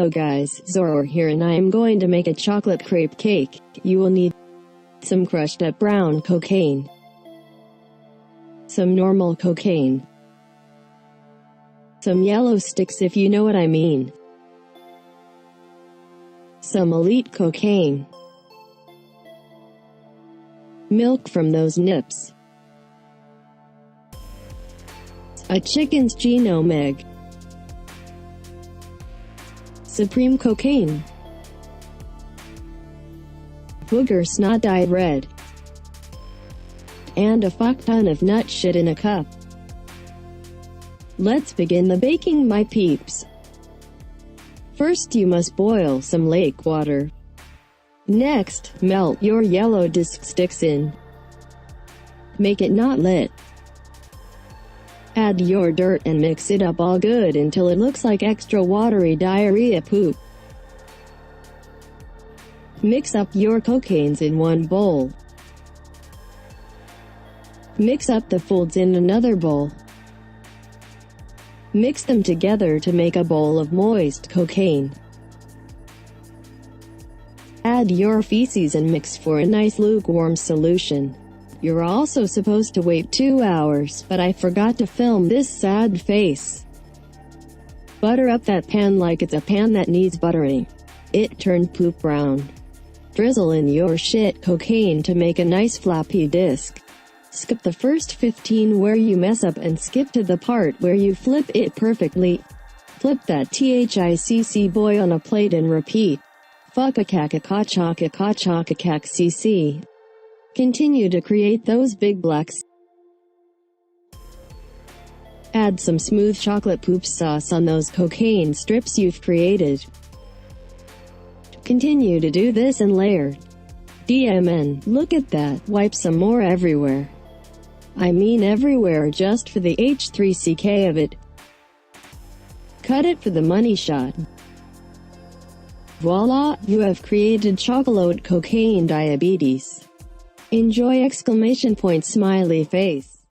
Hello guys, Zoro here and I am going to make a chocolate crepe cake. You will need some crushed up brown cocaine, some normal cocaine, some yellow sticks if you know what I mean, some elite cocaine, milk from those nips, a chicken's genome egg, supreme cocaine, booger snot dyed red, and a fuck ton of nut shit in a cup. Let's begin the baking, my peeps. First you must boil some lake water. Next, melt your yellow disc sticks in. Make it not lit. Add your dirt and mix it up all good until it looks like extra watery diarrhea poop. Mix up your cocaines in one bowl. Mix up the folds in another bowl. Mix them together to make a bowl of moist cocaine. Add your feces and mix for a nice lukewarm solution. You're also supposed to wait 2 hours, but I forgot to film this sad face. Butter up that pan like it's a pan that needs buttering. It turned poop brown. Drizzle in your shit cocaine to make a nice floppy disc. Skip the first 15 where you mess up and skip to the part where you flip it perfectly. Flip that THICC boy on a plate and repeat. Fuck a caca cc. Continue to create those big blacks. Add some smooth chocolate poop sauce on those cocaine strips you've created. Continue to do this and layer. DMN, look at that, wipe some more everywhere. I mean everywhere just for the H3CK of it. Cut it for the money shot. Voila, you have created chocolate cocaine diabetes. Enjoy! Smiley face.